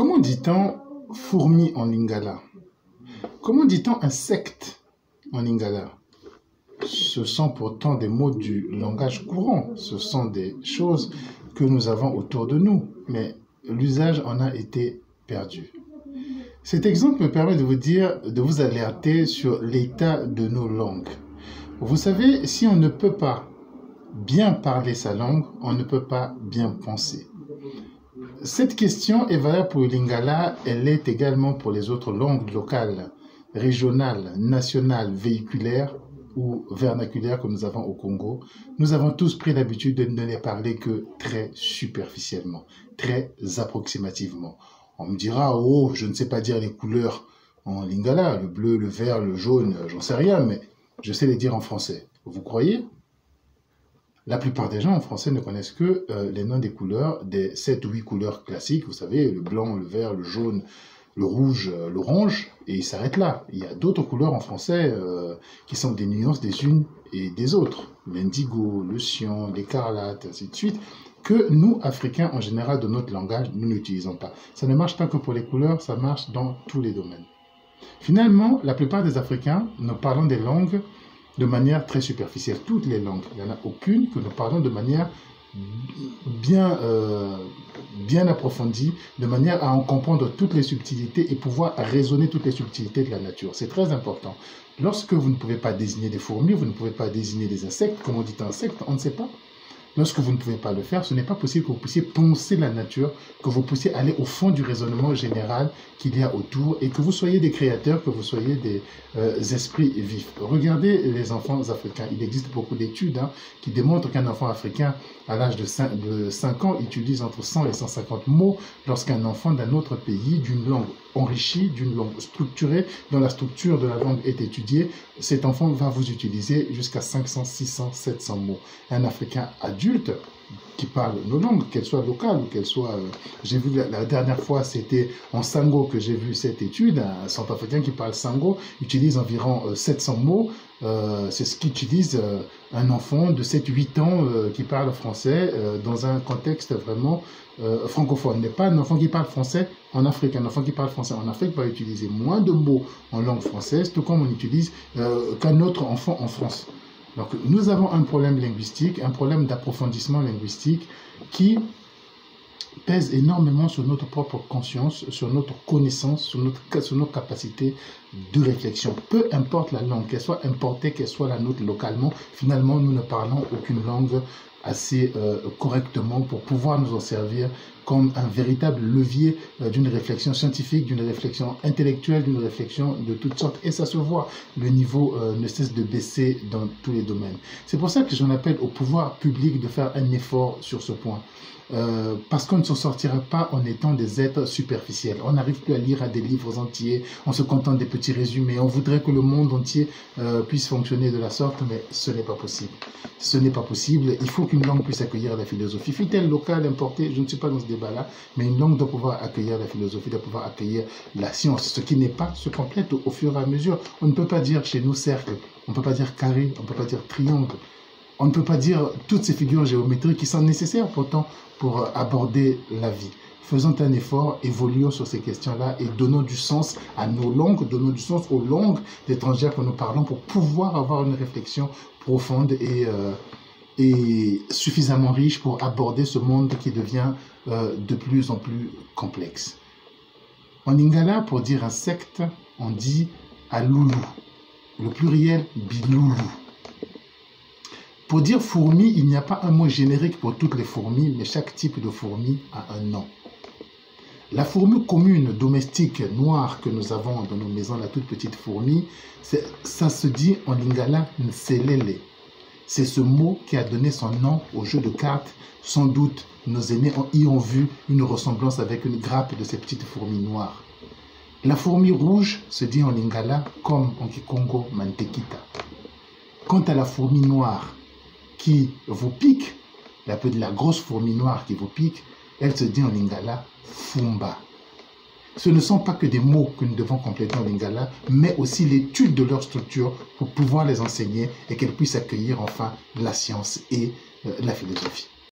Comment dit-on fourmi en lingala? Comment dit-on insecte en lingala? Ce sont pourtant des mots du langage courant. Ce sont des choses que nous avons autour de nous. Mais l'usage en a été perdu. Cet exemple me permet de vous dire, de vous alerter sur l'état de nos langues. Vous savez, si on ne peut pas bien parler sa langue, on ne peut pas bien penser. Cette question est valable pour le lingala, elle est également pour les autres langues locales, régionales, nationales, véhiculaires ou vernaculaires que nous avons au Congo. Nous avons tous pris l'habitude de ne les parler que très superficiellement, très approximativement. On me dira, oh, je ne sais pas dire les couleurs en lingala, le bleu, le vert, le jaune, j'en sais rien, mais je sais les dire en français. Vous croyez? La plupart des gens en français ne connaissent que les noms des couleurs, des 7 ou 8 couleurs classiques, vous savez, le blanc, le vert, le jaune, le rouge, l'orange, et ils s'arrêtent là. Il y a d'autres couleurs en français qui sont des nuances des unes et des autres. L'indigo, le cyan, l'écarlate, ainsi de suite, que nous, Africains, en général, de notre langage, nous n'utilisons pas. Ça ne marche pas que pour les couleurs, ça marche dans tous les domaines. Finalement, la plupart des Africains, nous parlons des langues de manière très superficielle. Toutes les langues, il n'y en a aucune que nous parlons de manière bien approfondie, de manière à en comprendre toutes les subtilités et pouvoir raisonner toutes les subtilités de la nature. C'est très important. Lorsque vous ne pouvez pas désigner des fourmis, vous ne pouvez pas désigner des insectes, comme on dit insectes, on ne sait pas. Lorsque vous ne pouvez pas le faire, ce n'est pas possible que vous puissiez penser la nature, que vous puissiez aller au fond du raisonnement général qu'il y a autour et que vous soyez des créateurs, que vous soyez des esprits vifs. Regardez les enfants africains. Il existe beaucoup d'études qui démontrent qu'un enfant africain, à l'âge de 5 ans, utilise entre 100 et 150 mots lorsqu'un enfant d'un autre pays, d'une langue enrichie, d'une langue structurée, dont la structure de la langue est étudiée, cet enfant va vous utiliser jusqu'à 500, 600, 700 mots. Un Africain adulte qui parle nos langues, qu'elles soient locales ou qu'elles soient... j'ai vu la dernière fois, c'était en Sango que j'ai vu cette étude. Un Centrafricain qui parle Sango utilise environ 700 mots. C'est ce qu'utilise un enfant de 7-8 ans qui parle français dans un contexte vraiment francophone. Mais pas un enfant qui parle français en Afrique. Un enfant qui parle français en Afrique va utiliser moins de mots en langue française, tout comme on utilise qu'un autre enfant en France. Donc nous avons un problème linguistique, un problème d'approfondissement linguistique qui pèse énormément sur notre propre conscience, sur notre connaissance, sur nos capacités de réflexion. Peu importe la langue, qu'elle soit importée, qu'elle soit la nôtre localement, finalement nous ne parlons aucune langue assez correctement pour pouvoir nous en servir comme un véritable levier d'une réflexion scientifique, d'une réflexion intellectuelle, d'une réflexion de toutes sortes. Et ça se voit, le niveau ne cesse de baisser dans tous les domaines. C'est pour ça que j'en appelle au pouvoir public de faire un effort sur ce point. Parce qu'on ne s'en sortira pas en étant des êtres superficiels. On n'arrive plus à lire des livres entiers, on se contente des petits résumés, on voudrait que le monde entier puisse fonctionner de la sorte, mais ce n'est pas possible. Ce n'est pas possible, il faut qu'une langue puisse accueillir la philosophie. Fut-elle locale, importée, je ne suis pas dans ce débat-là, mais une langue doit pouvoir accueillir la philosophie, doit pouvoir accueillir la science, ce qui n'est pas se complète au fur et à mesure. On ne peut pas dire chez nous cercle, on ne peut pas dire carré, on ne peut pas dire triangle. On ne peut pas dire toutes ces figures géométriques qui sont nécessaires pourtant pour aborder la vie. Faisons un effort, évoluons sur ces questions-là et donnons du sens à nos langues, donnons du sens aux langues étrangères que nous parlons pour pouvoir avoir une réflexion profonde et suffisamment riche pour aborder ce monde qui devient de plus en plus complexe. En lingala, pour dire insecte, on dit aloulou. Le pluriel biloulou. Pour dire fourmi, il n'y a pas un mot générique pour toutes les fourmis, mais chaque type de fourmi a un nom. La fourmi commune, domestique, noire que nous avons dans nos maisons, la toute petite fourmi, ça se dit en lingala nselele. C'est ce mot qui a donné son nom au jeu de cartes. Sans doute, nos aînés y ont vu une ressemblance avec une grappe de ces petites fourmis noires. La fourmi rouge se dit en lingala comme en kikongo mantekita. Quant à la fourmi noire, qui vous pique, la grosse fourmi noire qui vous pique, elle se dit en lingala fumba. Ce ne sont pas que des mots que nous devons compléter en lingala, mais aussi l'étude de leur structure pour pouvoir les enseigner et qu'elles puissent accueillir enfin la science et la philosophie.